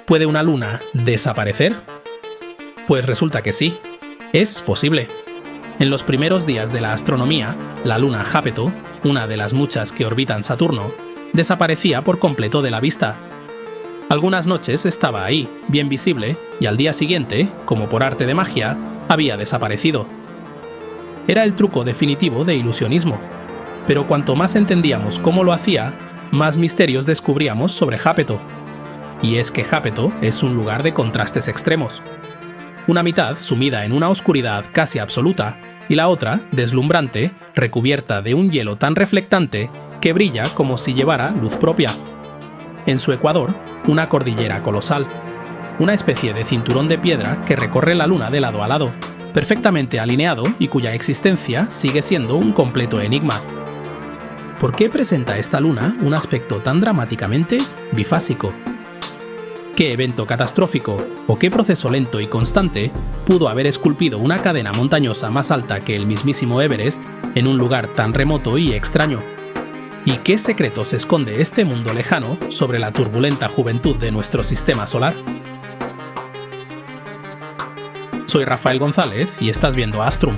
¿Puede una luna desaparecer? Pues resulta que sí, es posible. En los primeros días de la astronomía, la luna Jápeto, una de las muchas que orbitan Saturno, desaparecía por completo de la vista. Algunas noches estaba ahí, bien visible, y al día siguiente, como por arte de magia, había desaparecido. Era el truco definitivo de ilusionismo. Pero cuanto más entendíamos cómo lo hacía, más misterios descubríamos sobre Jápeto. Y es que Jápeto es un lugar de contrastes extremos. Una mitad sumida en una oscuridad casi absoluta y la otra deslumbrante, recubierta de un hielo tan reflectante que brilla como si llevara luz propia. En su ecuador, una cordillera colosal, una especie de cinturón de piedra que recorre la luna de lado a lado, perfectamente alineado y cuya existencia sigue siendo un completo enigma. ¿Por qué presenta esta luna un aspecto tan dramáticamente bifásico? ¿Qué evento catastrófico o qué proceso lento y constante pudo haber esculpido una cadena montañosa más alta que el mismísimo Everest en un lugar tan remoto y extraño? ¿Y qué secretos esconde este mundo lejano sobre la turbulenta juventud de nuestro sistema solar? Soy Rafael González y estás viendo Astrum.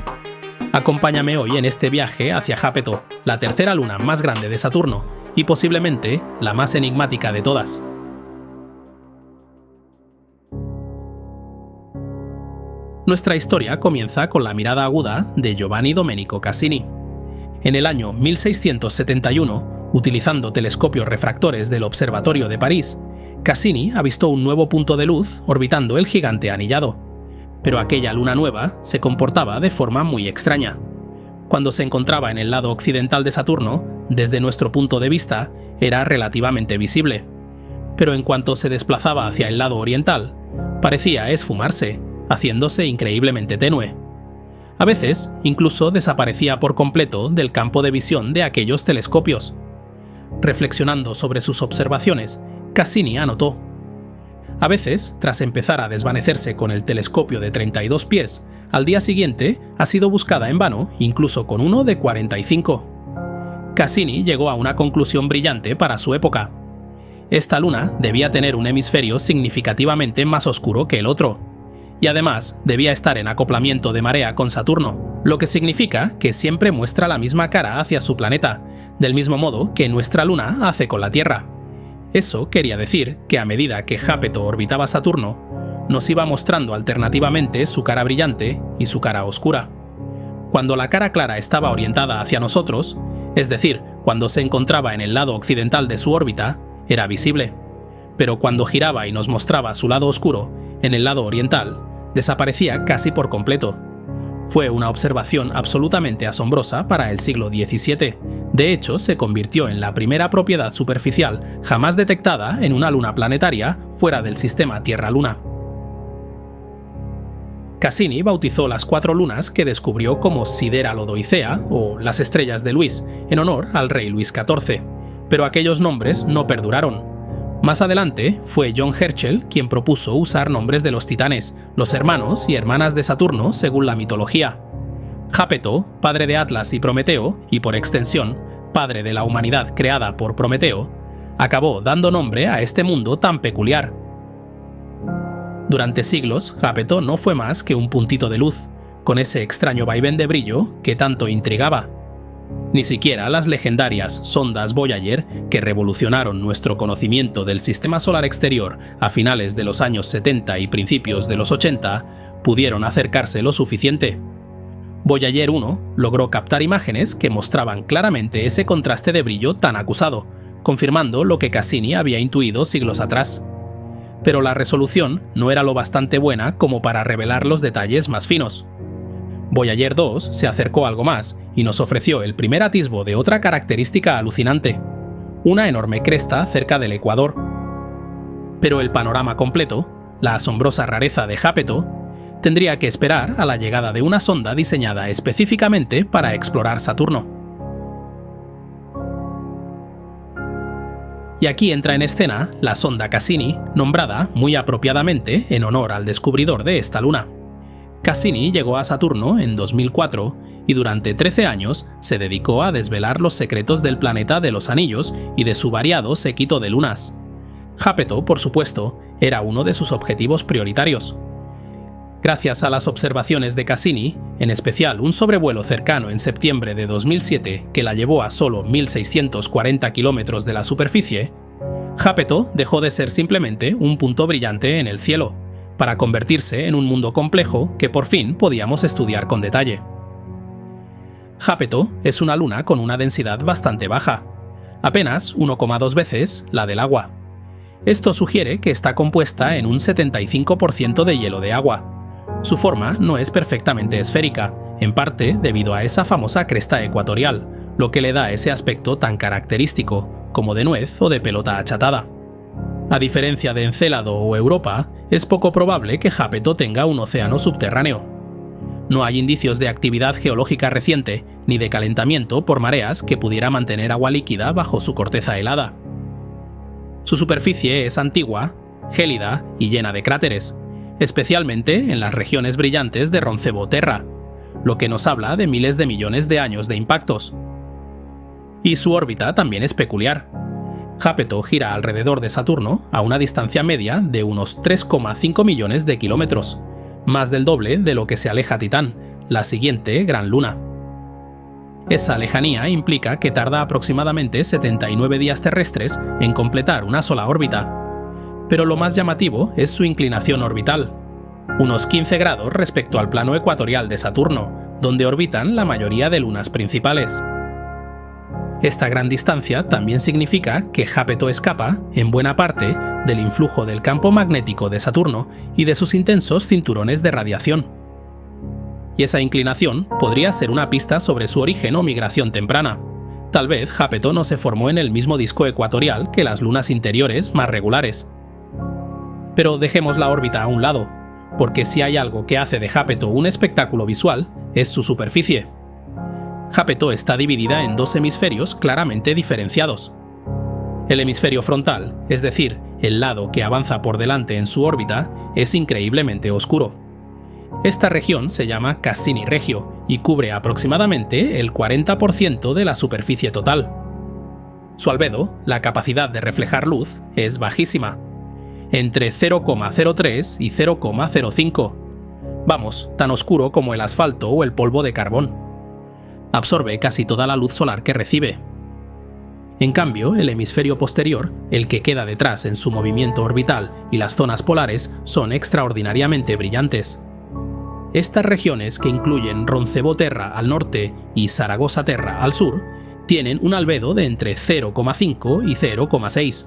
Acompáñame hoy en este viaje hacia Jápeto, la tercera luna más grande de Saturno y posiblemente la más enigmática de todas. Nuestra historia comienza con la mirada aguda de Giovanni Domenico Cassini. En el año 1671, utilizando telescopios refractores del Observatorio de París, Cassini avistó un nuevo punto de luz orbitando el gigante anillado. Pero aquella luna nueva se comportaba de forma muy extraña. Cuando se encontraba en el lado occidental de Saturno, desde nuestro punto de vista, era relativamente visible. Pero en cuanto se desplazaba hacia el lado oriental, parecía esfumarse, haciéndose increíblemente tenue. A veces, incluso desaparecía por completo del campo de visión de aquellos telescopios. Reflexionando sobre sus observaciones, Cassini anotó: a veces, tras empezar a desvanecerse con el telescopio de 32 pies, al día siguiente ha sido buscada en vano, incluso con uno de 45. Cassini llegó a una conclusión brillante para su época. Esta luna debía tener un hemisferio significativamente más oscuro que el otro. Y además debía estar en acoplamiento de marea con Saturno, lo que significa que siempre muestra la misma cara hacia su planeta, del mismo modo que nuestra luna hace con la Tierra. Eso quería decir que a medida que Jápeto orbitaba Saturno, nos iba mostrando alternativamente su cara brillante y su cara oscura. Cuando la cara clara estaba orientada hacia nosotros, es decir, cuando se encontraba en el lado occidental de su órbita, era visible. Pero cuando giraba y nos mostraba su lado oscuro, en el lado oriental, desaparecía casi por completo. Fue una observación absolutamente asombrosa para el siglo XVII. De hecho, se convirtió en la primera propiedad superficial jamás detectada en una luna planetaria fuera del sistema Tierra-Luna. Cassini bautizó las 4 lunas que descubrió como Sidera Lodoicea o las estrellas de Luis, en honor al rey Luis XIV, pero aquellos nombres no perduraron. Más adelante, fue John Herschel quien propuso usar nombres de los titanes, los hermanos y hermanas de Saturno según la mitología. Jápeto, padre de Atlas y Prometeo, y por extensión, padre de la humanidad creada por Prometeo, acabó dando nombre a este mundo tan peculiar. Durante siglos, Jápeto no fue más que un puntito de luz, con ese extraño vaivén de brillo que tanto intrigaba. Ni siquiera las legendarias sondas Voyager, que revolucionaron nuestro conocimiento del sistema solar exterior a finales de los años 70 y principios de los 80, pudieron acercarse lo suficiente. Voyager 1 logró captar imágenes que mostraban claramente ese contraste de brillo tan acusado, confirmando lo que Cassini había intuido siglos atrás. Pero la resolución no era lo bastante buena como para revelar los detalles más finos. Voyager 2 se acercó algo más y nos ofreció el primer atisbo de otra característica alucinante: una enorme cresta cerca del ecuador. Pero el panorama completo, la asombrosa rareza de Jápeto, tendría que esperar a la llegada de una sonda diseñada específicamente para explorar Saturno. Y aquí entra en escena la sonda Cassini, nombrada muy apropiadamente en honor al descubridor de esta luna. Cassini llegó a Saturno en 2004 y durante 13 años se dedicó a desvelar los secretos del planeta de los anillos y de su variado séquito de lunas. Jápeto, por supuesto, era uno de sus objetivos prioritarios. Gracias a las observaciones de Cassini, en especial un sobrevuelo cercano en septiembre de 2007 que la llevó a solo 1.640 kilómetros de la superficie, Jápeto dejó de ser simplemente un punto brillante en el cielo, para convertirse en un mundo complejo que por fin podíamos estudiar con detalle. Jápeto es una luna con una densidad bastante baja, apenas 1,2 veces la del agua. Esto sugiere que está compuesta en un 75% de hielo de agua. Su forma no es perfectamente esférica, en parte debido a esa famosa cresta ecuatorial, lo que le da ese aspecto tan característico, como de nuez o de pelota achatada. A diferencia de Encélado o Europa, es poco probable que Jápeto tenga un océano subterráneo. No hay indicios de actividad geológica reciente, ni de calentamiento por mareas que pudiera mantener agua líquida bajo su corteza helada. Su superficie es antigua, gélida y llena de cráteres, especialmente en las regiones brillantes de Roncevaux Terra, lo que nos habla de miles de millones de años de impactos. Y su órbita también es peculiar. Jápeto gira alrededor de Saturno a una distancia media de unos 3,5 millones de kilómetros, más del doble de lo que se aleja Titán, la siguiente gran luna. Esa lejanía implica que tarda aproximadamente 79 días terrestres en completar una sola órbita. Pero lo más llamativo es su inclinación orbital, unos 15 grados respecto al plano ecuatorial de Saturno, donde orbitan la mayoría de lunas principales. Esta gran distancia también significa que Jápeto escapa, en buena parte, del influjo del campo magnético de Saturno y de sus intensos cinturones de radiación. Y esa inclinación podría ser una pista sobre su origen o migración temprana. Tal vez Jápeto no se formó en el mismo disco ecuatorial que las lunas interiores más regulares. Pero dejemos la órbita a un lado, porque si hay algo que hace de Jápeto un espectáculo visual, es su superficie. Jápeto está dividida en dos hemisferios claramente diferenciados. El hemisferio frontal, es decir, el lado que avanza por delante en su órbita, es increíblemente oscuro. Esta región se llama Cassini Regio y cubre aproximadamente el 40% de la superficie total. Su albedo, la capacidad de reflejar luz, es bajísima, entre 0,03 y 0,05. Vamos, tan oscuro como el asfalto o el polvo de carbón. Absorbe casi toda la luz solar que recibe. En cambio, el hemisferio posterior, el que queda detrás en su movimiento orbital y las zonas polares, son extraordinariamente brillantes. Estas regiones, que incluyen Roncevaux Terra al norte y Zaragoza Terra al sur, tienen un albedo de entre 0,5 y 0,6.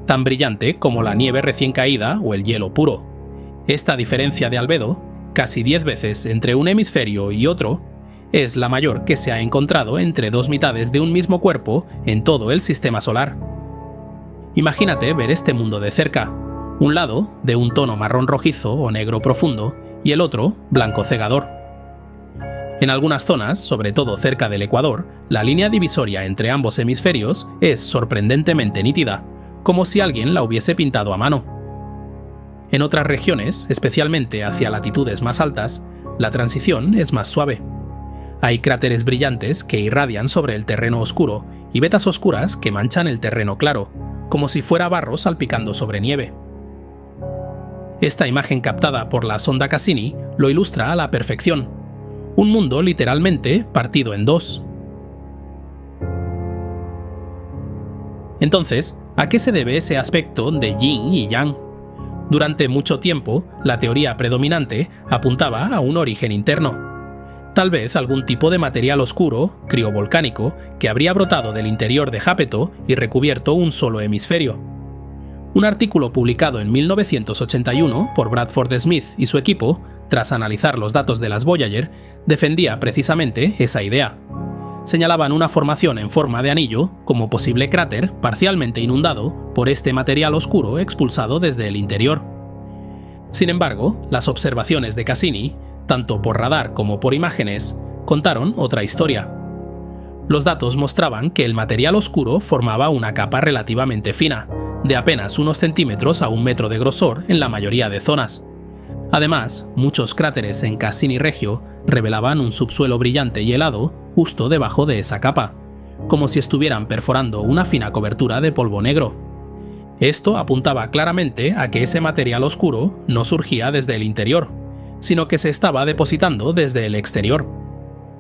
Tan brillante como la nieve recién caída o el hielo puro. Esta diferencia de albedo, casi 10 veces entre un hemisferio y otro, es la mayor que se ha encontrado entre dos mitades de un mismo cuerpo en todo el sistema solar. Imagínate ver este mundo de cerca, un lado de un tono marrón rojizo o negro profundo y el otro blanco cegador. En algunas zonas, sobre todo cerca del ecuador, la línea divisoria entre ambos hemisferios es sorprendentemente nítida, como si alguien la hubiese pintado a mano. En otras regiones, especialmente hacia latitudes más altas, la transición es más suave. Hay cráteres brillantes que irradian sobre el terreno oscuro y vetas oscuras que manchan el terreno claro, como si fuera barro salpicando sobre nieve. Esta imagen captada por la sonda Cassini lo ilustra a la perfección. Un mundo literalmente partido en dos. Entonces, ¿a qué se debe ese aspecto de yin y yang? Durante mucho tiempo, la teoría predominante apuntaba a un origen interno. Tal vez algún tipo de material oscuro, criovolcánico, que habría brotado del interior de Jápeto y recubierto un solo hemisferio. Un artículo publicado en 1981 por Bradford Smith y su equipo, tras analizar los datos de las Voyager, defendía precisamente esa idea. Señalaban una formación en forma de anillo como posible cráter parcialmente inundado por este material oscuro expulsado desde el interior. Sin embargo, las observaciones de Cassini, tanto por radar como por imágenes, contaron otra historia. Los datos mostraban que el material oscuro formaba una capa relativamente fina, de apenas unos centímetros a 1 metro de grosor en la mayoría de zonas. Además, muchos cráteres en Cassini Regio revelaban un subsuelo brillante y helado justo debajo de esa capa, como si estuvieran perforando una fina cobertura de polvo negro. Esto apuntaba claramente a que ese material oscuro no surgía desde el interior, sino que se estaba depositando desde el exterior.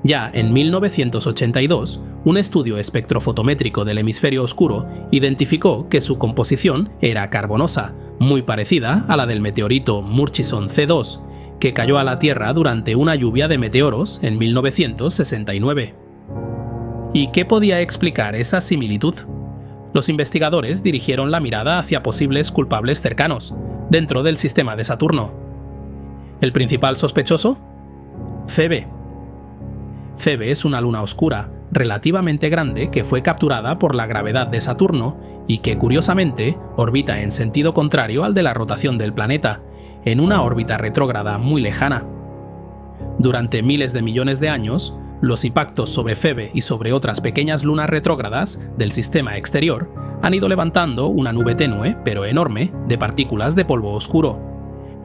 Ya en 1982, un estudio espectrofotométrico del hemisferio oscuro identificó que su composición era carbonosa, muy parecida a la del meteorito Murchison C2, que cayó a la Tierra durante una lluvia de meteoros en 1969. ¿Y qué podía explicar esa similitud? Los investigadores dirigieron la mirada hacia posibles culpables cercanos, dentro del sistema de Saturno. ¿El principal sospechoso? Febe. Febe es una luna oscura, relativamente grande, que fue capturada por la gravedad de Saturno y que, curiosamente, orbita en sentido contrario al de la rotación del planeta, en una órbita retrógrada muy lejana. Durante miles de millones de años, los impactos sobre Febe y sobre otras pequeñas lunas retrógradas del sistema exterior han ido levantando una nube tenue, pero enorme, de partículas de polvo oscuro.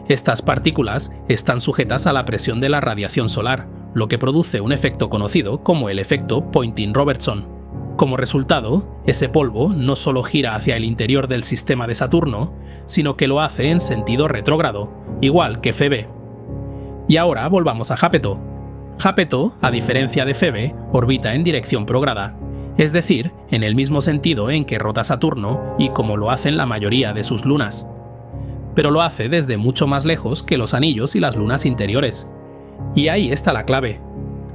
Estas partículas están sujetas a la presión de la radiación solar, lo que produce un efecto conocido como el efecto Poynting-Robertson. Como resultado, ese polvo no solo gira hacia el interior del sistema de Saturno, sino que lo hace en sentido retrógrado, igual que Febe. Y ahora volvamos a Jápeto. Jápeto, a diferencia de Febe, orbita en dirección prograda, es decir, en el mismo sentido en que rota Saturno y como lo hacen la mayoría de sus lunas. Pero lo hace desde mucho más lejos que los anillos y las lunas interiores. Y ahí está la clave.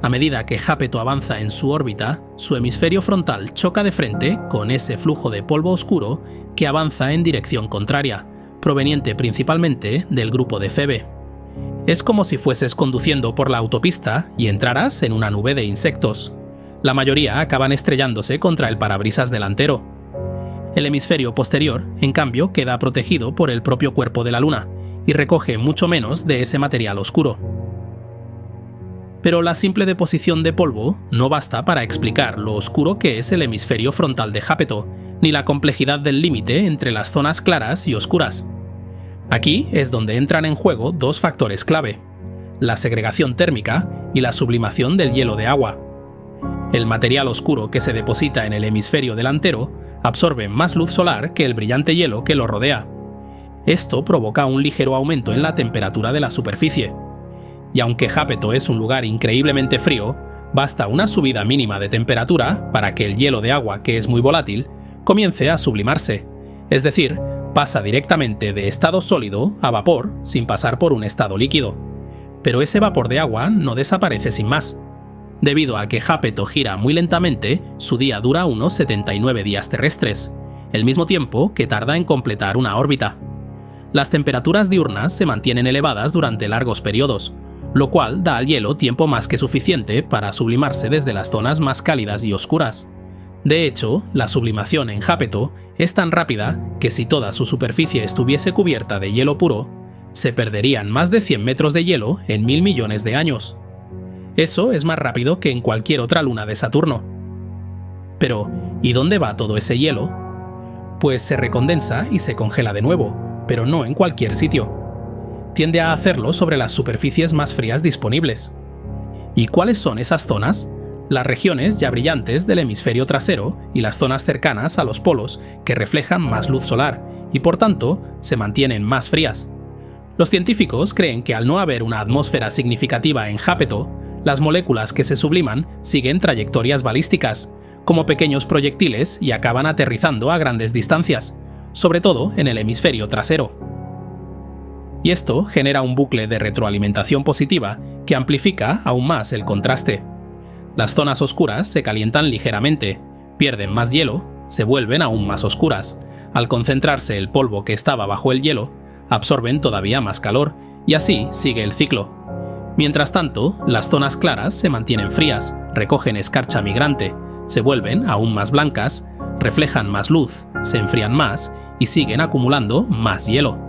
A medida que Jápeto avanza en su órbita, su hemisferio frontal choca de frente con ese flujo de polvo oscuro que avanza en dirección contraria, proveniente principalmente del grupo de Febe. Es como si fueses conduciendo por la autopista y entraras en una nube de insectos. La mayoría acaban estrellándose contra el parabrisas delantero. El hemisferio posterior, en cambio, queda protegido por el propio cuerpo de la Luna y recoge mucho menos de ese material oscuro. Pero la simple deposición de polvo no basta para explicar lo oscuro que es el hemisferio frontal de Jápeto, ni la complejidad del límite entre las zonas claras y oscuras. Aquí es donde entran en juego dos factores clave: la segregación térmica y la sublimación del hielo de agua. El material oscuro que se deposita en el hemisferio delantero absorbe más luz solar que el brillante hielo que lo rodea. Esto provoca un ligero aumento en la temperatura de la superficie. Y aunque Jápeto es un lugar increíblemente frío, basta una subida mínima de temperatura para que el hielo de agua, que es muy volátil, comience a sublimarse, es decir, pasa directamente de estado sólido a vapor sin pasar por un estado líquido. Pero ese vapor de agua no desaparece sin más. Debido a que Jápeto gira muy lentamente, su día dura unos 79 días terrestres, el mismo tiempo que tarda en completar una órbita. Las temperaturas diurnas se mantienen elevadas durante largos periodos, lo cual da al hielo tiempo más que suficiente para sublimarse desde las zonas más cálidas y oscuras. De hecho, la sublimación en Jápeto es tan rápida que si toda su superficie estuviese cubierta de hielo puro, se perderían más de 100 metros de hielo en 1000 millones de años. Eso es más rápido que en cualquier otra luna de Saturno. Pero, ¿y dónde va todo ese hielo? Pues se recondensa y se congela de nuevo, pero no en cualquier sitio. Tiende a hacerlo sobre las superficies más frías disponibles. ¿Y cuáles son esas zonas? Las regiones ya brillantes del hemisferio trasero y las zonas cercanas a los polos que reflejan más luz solar y por tanto se mantienen más frías. Los científicos creen que al no haber una atmósfera significativa en Jápeto, las moléculas que se subliman siguen trayectorias balísticas, como pequeños proyectiles y acaban aterrizando a grandes distancias, sobre todo en el hemisferio trasero. Y esto genera un bucle de retroalimentación positiva que amplifica aún más el contraste. Las zonas oscuras se calientan ligeramente, pierden más hielo, se vuelven aún más oscuras. Al concentrarse el polvo que estaba bajo el hielo, absorben todavía más calor, y así sigue el ciclo. Mientras tanto, las zonas claras se mantienen frías, recogen escarcha migrante, se vuelven aún más blancas, reflejan más luz, se enfrían más y siguen acumulando más hielo.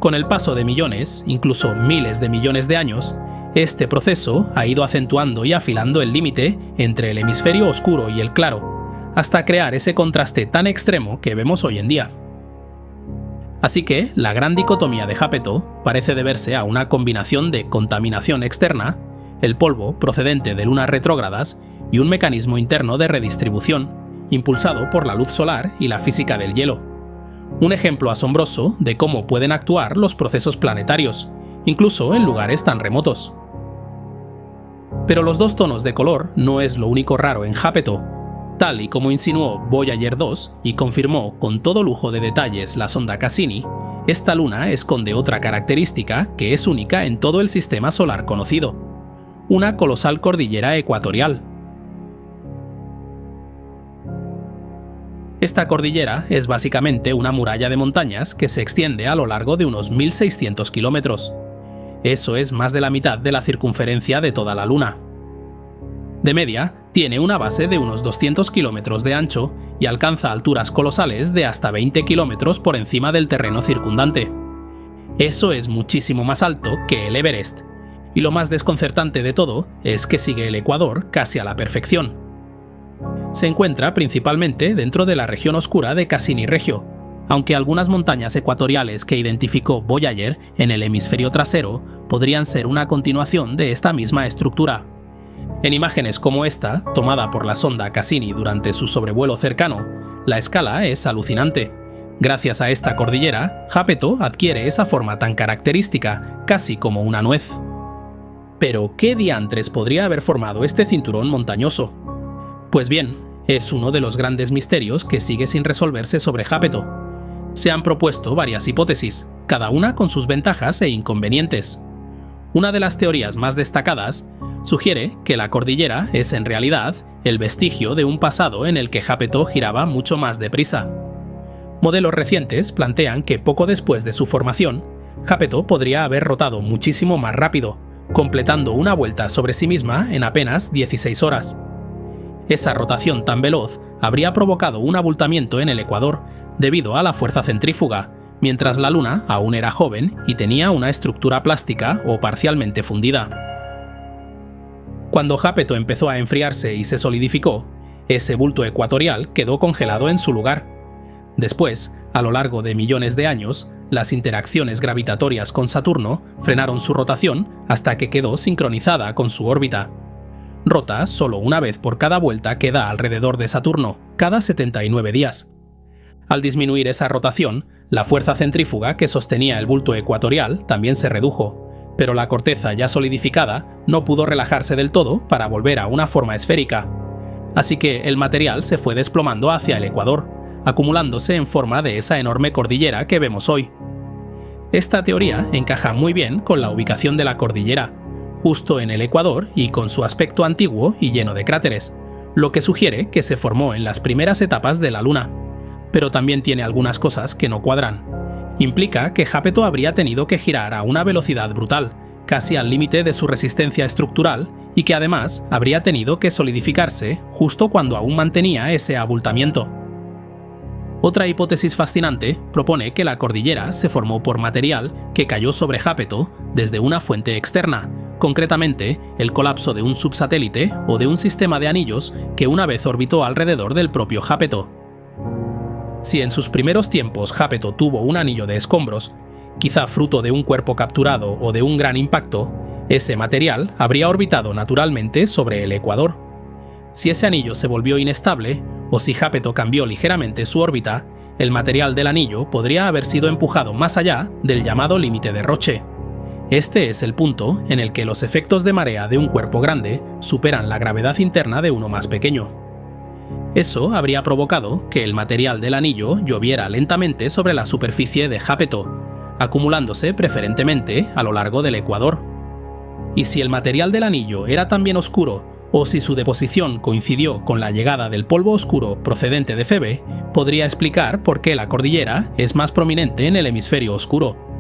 Con el paso de millones, incluso miles de millones de años, este proceso ha ido acentuando y afilando el límite entre el hemisferio oscuro y el claro, hasta crear ese contraste tan extremo que vemos hoy en día. Así que la gran dicotomía de Jápeto parece deberse a una combinación de contaminación externa, el polvo procedente de lunas retrógradas y un mecanismo interno de redistribución, impulsado por la luz solar y la física del hielo. Un ejemplo asombroso de cómo pueden actuar los procesos planetarios, incluso en lugares tan remotos. Pero los dos tonos de color no es lo único raro en Jápeto. Tal y como insinuó Voyager 2 y confirmó con todo lujo de detalles la sonda Cassini, esta luna esconde otra característica que es única en todo el sistema solar conocido: una colosal cordillera ecuatorial. Esta cordillera es básicamente una muralla de montañas que se extiende a lo largo de unos 1.600 kilómetros. Eso es más de la mitad de la circunferencia de toda la Luna. De media, tiene una base de unos 200 kilómetros de ancho y alcanza alturas colosales de hasta 20 kilómetros por encima del terreno circundante. Eso es muchísimo más alto que el Everest, y lo más desconcertante de todo es que sigue el ecuador casi a la perfección. Se encuentra principalmente dentro de la región oscura de Cassini Regio, aunque algunas montañas ecuatoriales que identificó Voyager en el hemisferio trasero podrían ser una continuación de esta misma estructura. En imágenes como esta, tomada por la sonda Cassini durante su sobrevuelo cercano, la escala es alucinante. Gracias a esta cordillera, Jápeto adquiere esa forma tan característica, casi como una nuez. Pero, ¿qué diantres podría haber formado este cinturón montañoso? Pues bien, es uno de los grandes misterios que sigue sin resolverse sobre Jápeto. Se han propuesto varias hipótesis, cada una con sus ventajas e inconvenientes. Una de las teorías más destacadas sugiere que la cordillera es en realidad el vestigio de un pasado en el que Jápeto giraba mucho más deprisa. Modelos recientes plantean que poco después de su formación, Jápeto podría haber rotado muchísimo más rápido, completando una vuelta sobre sí misma en apenas 16 horas. Esa rotación tan veloz habría provocado un abultamiento en el ecuador debido a la fuerza centrífuga, mientras la Luna aún era joven y tenía una estructura plástica o parcialmente fundida. Cuando Jápeto empezó a enfriarse y se solidificó, ese bulto ecuatorial quedó congelado en su lugar. Después, a lo largo de millones de años, las interacciones gravitatorias con Saturno frenaron su rotación hasta que quedó sincronizada con su órbita. Rota solo una vez por cada vuelta que da alrededor de Saturno, cada 79 días. Al disminuir esa rotación, la fuerza centrífuga que sostenía el bulto ecuatorial también se redujo, pero la corteza ya solidificada no pudo relajarse del todo para volver a una forma esférica. Así que el material se fue desplomando hacia el ecuador, acumulándose en forma de esa enorme cordillera que vemos hoy. Esta teoría encaja muy bien con la ubicación de la cordillera, justo en el ecuador y con su aspecto antiguo y lleno de cráteres, lo que sugiere que se formó en las primeras etapas de la Luna. Pero también tiene algunas cosas que no cuadran. Implica que Jápeto habría tenido que girar a una velocidad brutal, casi al límite de su resistencia estructural, y que además habría tenido que solidificarse justo cuando aún mantenía ese abultamiento. Otra hipótesis fascinante propone que la cordillera se formó por material que cayó sobre Jápeto desde una fuente externa, concretamente el colapso de un subsatélite o de un sistema de anillos que una vez orbitó alrededor del propio Jápeto. Si en sus primeros tiempos Jápeto tuvo un anillo de escombros, quizá fruto de un cuerpo capturado o de un gran impacto, ese material habría orbitado naturalmente sobre el ecuador. Si ese anillo se volvió inestable, o si Jápeto cambió ligeramente su órbita, el material del anillo podría haber sido empujado más allá del llamado límite de Roche. Este es el punto en el que los efectos de marea de un cuerpo grande superan la gravedad interna de uno más pequeño. Eso habría provocado que el material del anillo lloviera lentamente sobre la superficie de Jápeto, acumulándose preferentemente a lo largo del ecuador. Y si el material del anillo era también oscuro, o si su deposición coincidió con la llegada del polvo oscuro procedente de Febe, podría explicar por qué la cordillera es más prominente en el hemisferio oscuro.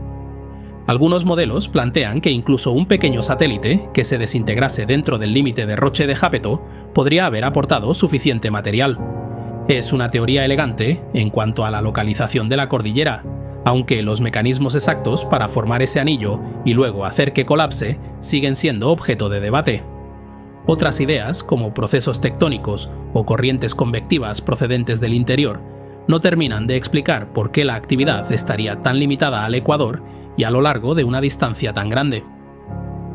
Algunos modelos plantean que incluso un pequeño satélite que se desintegrase dentro del límite de Roche de Jápeto podría haber aportado suficiente material. Es una teoría elegante en cuanto a la localización de la cordillera, aunque los mecanismos exactos para formar ese anillo y luego hacer que colapse siguen siendo objeto de debate. Otras ideas, como procesos tectónicos o corrientes convectivas procedentes del interior, no terminan de explicar por qué la actividad estaría tan limitada al ecuador y a lo largo de una distancia tan grande.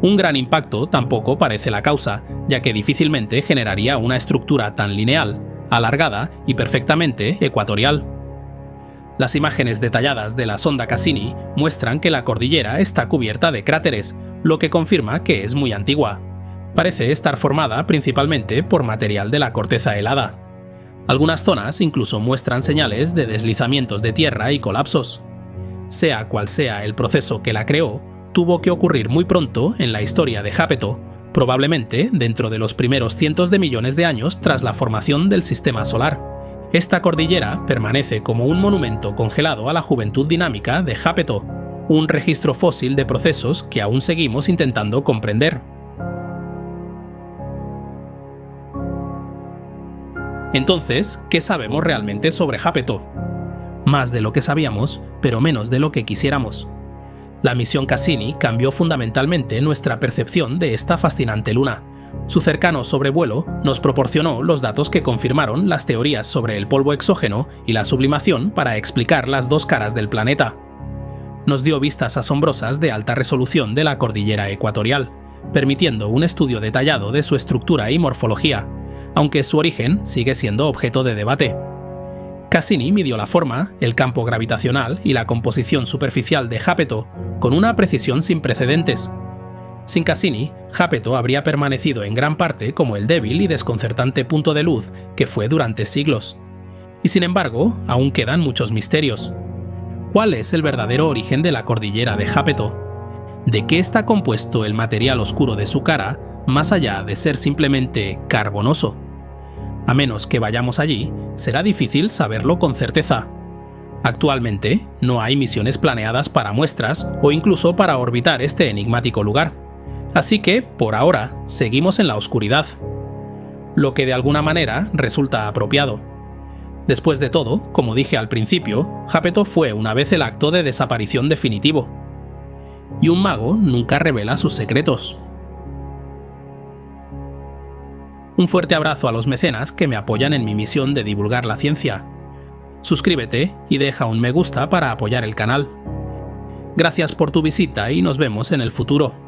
Un gran impacto tampoco parece la causa, ya que difícilmente generaría una estructura tan lineal, alargada y perfectamente ecuatorial. Las imágenes detalladas de la sonda Cassini muestran que la cordillera está cubierta de cráteres, lo que confirma que es muy antigua. Parece estar formada principalmente por material de la corteza helada. Algunas zonas incluso muestran señales de deslizamientos de tierra y colapsos. Sea cual sea el proceso que la creó, tuvo que ocurrir muy pronto en la historia de Jápeto, probablemente dentro de los primeros cientos de millones de años tras la formación del sistema solar. Esta cordillera permanece como un monumento congelado a la juventud dinámica de Jápeto, un registro fósil de procesos que aún seguimos intentando comprender. Entonces, ¿qué sabemos realmente sobre Jápeto? Más de lo que sabíamos, pero menos de lo que quisiéramos. La misión Cassini cambió fundamentalmente nuestra percepción de esta fascinante luna. Su cercano sobrevuelo nos proporcionó los datos que confirmaron las teorías sobre el polvo exógeno y la sublimación para explicar las dos caras del planeta. Nos dio vistas asombrosas de alta resolución de la cordillera ecuatorial, permitiendo un estudio detallado de su estructura y morfología, aunque su origen sigue siendo objeto de debate. Cassini midió la forma, el campo gravitacional y la composición superficial de Jápeto con una precisión sin precedentes. Sin Cassini, Jápeto habría permanecido en gran parte como el débil y desconcertante punto de luz que fue durante siglos. Y sin embargo, aún quedan muchos misterios. ¿Cuál es el verdadero origen de la cordillera de Jápeto? ¿De qué está compuesto el material oscuro de su cara, más allá de ser simplemente carbonoso? A menos que vayamos allí, será difícil saberlo con certeza. Actualmente, no hay misiones planeadas para muestras o incluso para orbitar este enigmático lugar. Así que, por ahora, seguimos en la oscuridad. Lo que de alguna manera resulta apropiado. Después de todo, como dije al principio, Jápeto fue una vez el acto de desaparición definitivo. Y un mago nunca revela sus secretos. Un fuerte abrazo a los mecenas que me apoyan en mi misión de divulgar la ciencia. Suscríbete y deja un me gusta para apoyar el canal. Gracias por tu visita y nos vemos en el futuro.